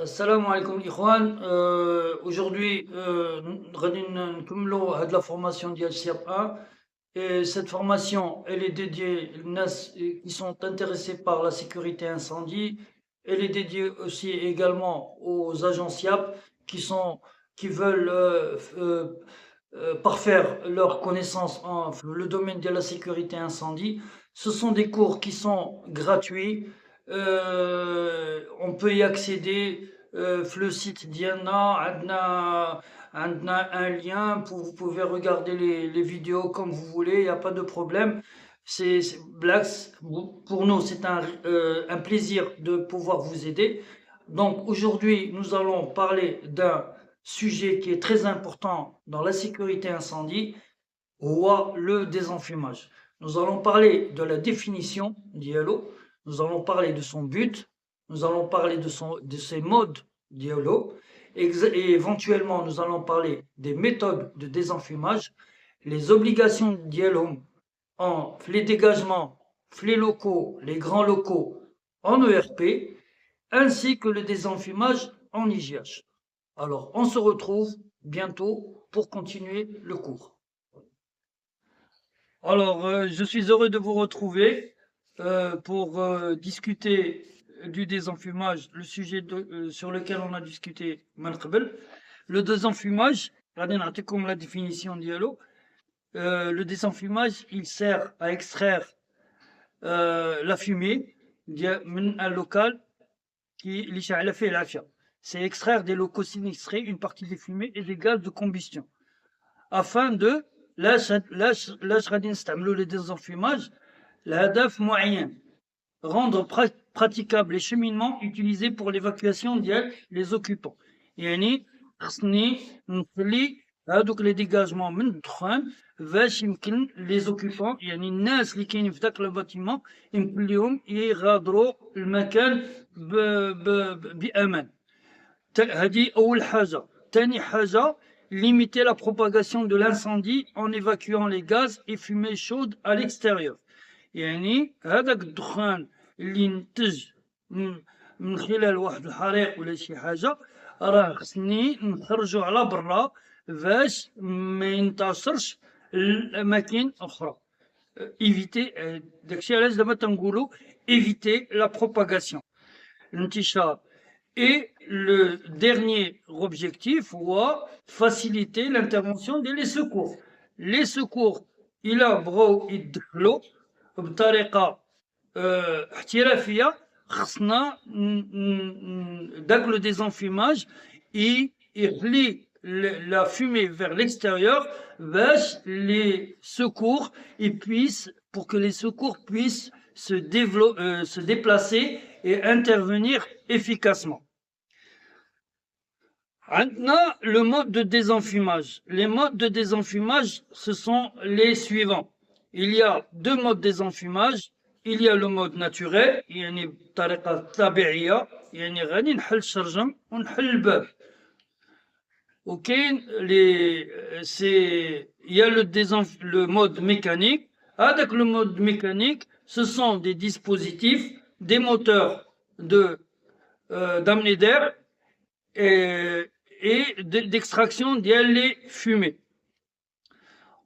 Assalamu alaikum l'Ikhwan. Aujourd'hui, غادي نكملوا هاد la formation ديال SIAP 1 et cette formation elle est dédiée aux NAS qui sont intéressés par la sécurité incendie. Elle est dédiée aussi également aux agents SIAP qui veulent parfaire leurs connaissances en le domaine de la sécurité incendie. Ce sont des cours qui sont gratuits. On peut y accéder le site Diana, عندنا un lien, vous pouvez regarder les vidéos comme vous voulez, il n'y a pas de problème. Blacks, pour nous, c'est un plaisir de pouvoir vous aider. Donc aujourd'hui, nous allons parler d'un sujet qui est très important dans la sécurité incendie, ou le désenfumage. Nous allons parler de la définition d'ILO, nous allons parler de son but, nous allons parler de ses modes d'ILO, et éventuellement nous allons parler des méthodes de désenfumage, les obligations d'ILO en les dégagements, les locaux, les grands locaux en ERP, ainsi que le désenfumage en IGH. Alors, on se retrouve bientôt pour continuer le cours. Alors, je suis heureux de vous retrouver pour discuter du désenfumage, le sujet sur lequel on a discuté le désenfumage. Regardez, comme la définition d'ILO. Le désenfumage, il sert à extraire la fumée d'un local qui fait l'afia. C'est extraire des locaux sinistrés une partie des fumées et des gaz de combustion afin de لاش غادي نستعملوا le désenfumage لهدف معين rendre praticable les cheminements utilisés pour l'évacuation ديال les occupants. يعني خصني نخلي هادوك لي ديغاجمون من الدخان باش يمكن لي زوكيبون يعني الناس اللي كاينين في داك الباتيمون يمكن لهم يغادروا المكان بامان. هذه اول حاجه. ثاني حاجه limiter la propagation de l'incendie en évacuant les gaz et fumées chaudes à l'extérieur. يعني هذاك الدخان اللي نتج من خلال واحد الحريق ولا شي حاجه راه خصني نخرجوا على برا باش ما ينتشرش لاماكن اخرى. éviter داكشي علاش دابا تنقولوا éviter la propagation الانتشار. Et le dernier objectif, faciliter l'intervention des secours. Les secours, il a bro يدخلوا بطريقة احترافية. خصنا داك le désenfumage يخلي la fumée vers l'extérieur باش les secours pour que les secours puissent se déplacer et intervenir efficacement. Maintenant, le mode de désenfumage. Les modes de désenfumage, ce sont les suivants. Il y a deux modes de désenfumage. Il y a le mode naturel, يعني بطريقة طبيعية، يعني غادي نحل الشرجم ونحل الباب. وكاين il y a le mode mécanique. Avec le mode mécanique, ce sont des dispositifs, des moteurs d'amener d'air et d'extraction des fumées.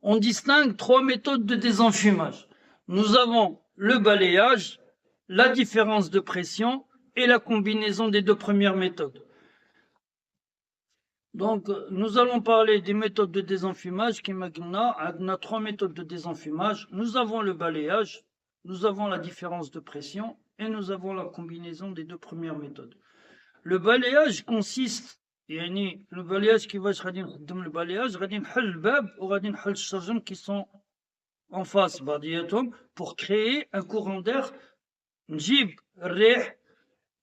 On distingue trois méthodes de désenfumage. Nous avons le balayage, la différence de pression et la combinaison des deux premières méthodes. Donc, nous allons parler des méthodes de désenfumage. On a trois méthodes de désenfumage. Nous avons le balayage, nous avons la différence de pression et nous avons la combinaison des deux premières méthodes. Le balayage consiste, le balayage qui va le balayage, غادي نحل الباب وغادي نحل الشرجم qui sont en face بعضياتهم pour créer un courant d'air. نجيب الريح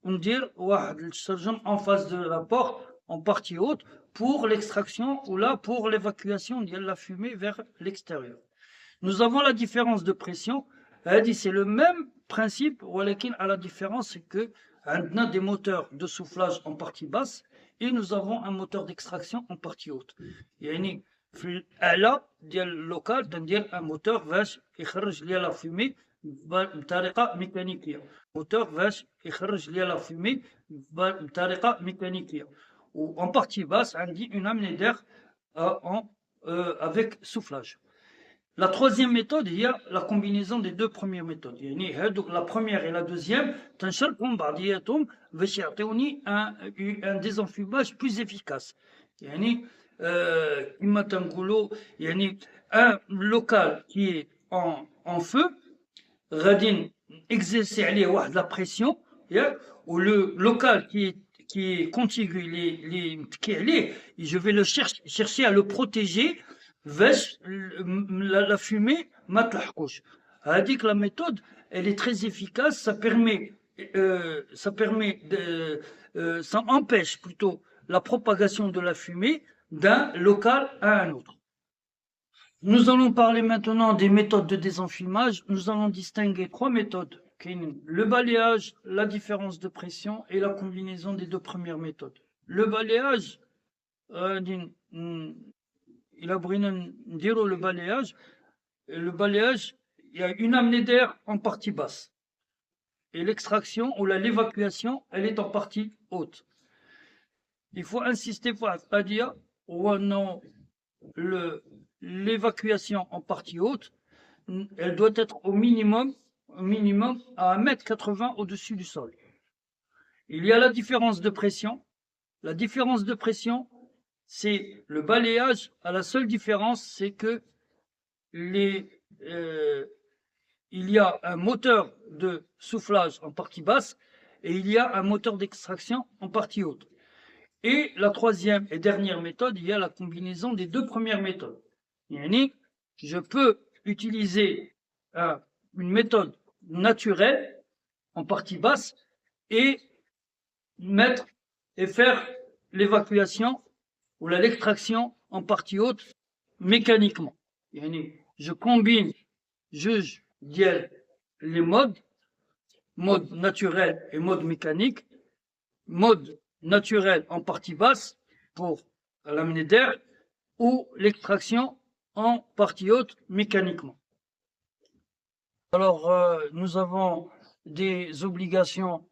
وندير واحد الشرجم en face de la porte en partie haute pour l'extraction ou là pour l'évacuation de la fumée vers l'extérieur. Nous avons la différence de pression. C'est le même principe, ولكن à la différence c'est que on a des moteurs de soufflage en partie basse et nous avons un moteur d'extraction en partie haute. يعني في الأعلى ديال اللوكال تندير un moteur باش يخرج لي la fumée بطريقة ميكانيكية. موتور باش يخرج لي لا فومي بطريقة ميكانيكية. و en partie basse عندي une amenée d'air avec soufflage. La troisième méthode, il y a la combinaison des deux premières méthodes. Donc la première et la deuxième, تنشركهم بعضياتهم باش يعطيوني un désenfumage plus efficace. يعني كما تنقولوا يعني un local qui est en feu غادي exercer عليه واحد la pression, ou le local qui est contigu qui est je vais le chercher à le protéger باش la fumée ما تلحقوش. هذيك la méthode elle est très efficace, ça empêche plutôt la propagation de la fumée d'un local à un autre. Nous allons parler maintenant des méthodes de désenfumage. Nous allons distinguer trois méthodes: le balayage, la différence de pression et la combinaison des deux premières méthodes. Le balayage, il a le balayage. Le balayage, il y a une amenée d'air en partie basse. Et l'extraction ou l'évacuation, elle est en partie haute. Il faut insister pour dire l'évacuation en partie haute, elle doit être au minimum à 1,80 m au-dessus du sol. Il y a la différence de pression. La différence de pression, c'est le balayage. La seule différence, c'est que il y a un moteur de soufflage en partie basse et il y a un moteur d'extraction en partie haute. Et la troisième et dernière méthode, il y a la combinaison des deux premières méthodes. Je peux utiliser une méthode naturelle en partie basse et faire l'évacuation ou l'extraction en partie haute mécaniquement. Je combine les modes, mode naturel et mode mécanique. Mode naturel en partie basse pour l'amener d'air ou l'extraction en partie haute mécaniquement. Alors, nous avons des obligations,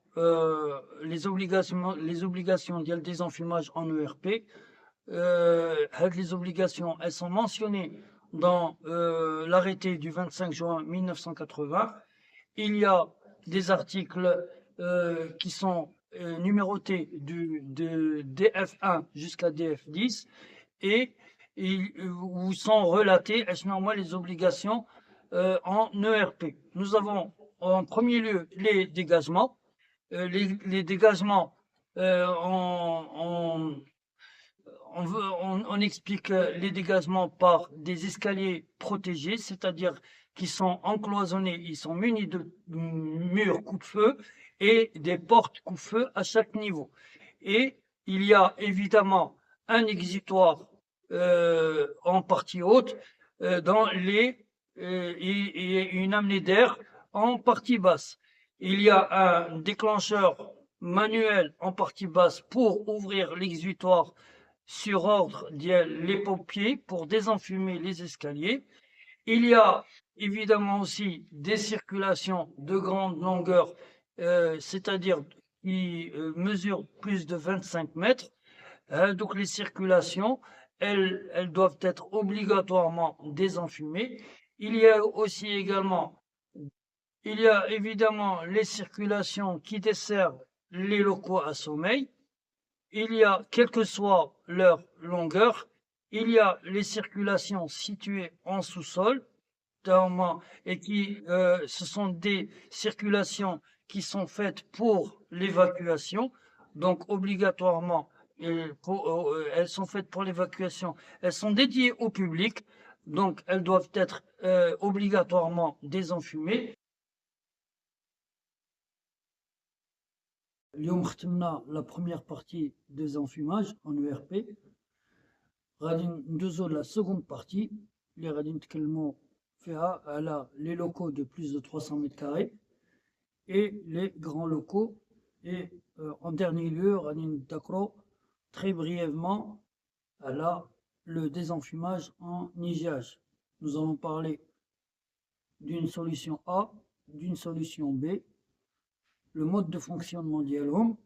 les obligations de désenfumage en ERP. Les obligations, elles sont mentionnées dans l'arrêté du 25 juin 1980. Il y a des articles qui sont numérotés de DF1 jusqu'à DF10 et où sont relatées les obligations en ERP. Nous avons en premier lieu les dégagements. Les dégagements, on explique les dégagements par des escaliers protégés, c'est-à-dire qui sont encloisonnés, ils sont munis de murs coupe-feu et des portes coupe-feu à chaque niveau. Et il y a évidemment un exutoire en partie haute et une amenée d'air en partie basse. Il y a un déclencheur manuel en partie basse pour ouvrir l'exutoire sur ordre les pompiers pour désenfumer les escaliers. Il y a évidemment aussi des circulations de grande longueur, c'est-à-dire qui mesurent plus de 25 mètres. Donc les circulations, elles doivent être obligatoirement désenfumées. Il y a évidemment les circulations qui desservent les locaux à sommeil. Il y a, quelle que soit leur longueur, il y a les circulations situées en sous-sol, et ce sont des circulations qui sont faites pour l'évacuation, donc obligatoirement, elles sont faites pour l'évacuation, elles sont dédiées au public, donc elles doivent être obligatoirement désenfumées. اليوم ختمنا la première partie des enfumages en ERP. غادي ندوزو la seconde partie اللي غادي نتكلموا فيها على les locaux de plus de 300 mètres carrés et les grands locaux. Et en dernier lieu غادي نذكروا très brièvement à le désenfumage en IGH. Nous allons parler d'une solution A, d'une solution B, le mode de fonctionnement ديالهم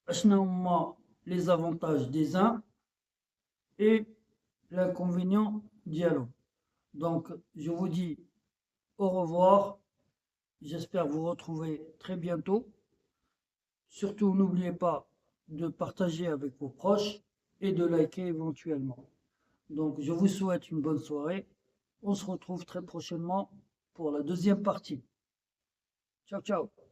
اشنا هما les avantages des uns et l'inconvénient ديالهم. Donc je vous dis au revoir, j'espère vous retrouver très bientôt. Surtout n'oubliez pas de partager avec vos proches et de liker éventuellement. Donc je vous souhaite une bonne soirée. On se retrouve très prochainement pour la deuxième partie. Ciao ciao.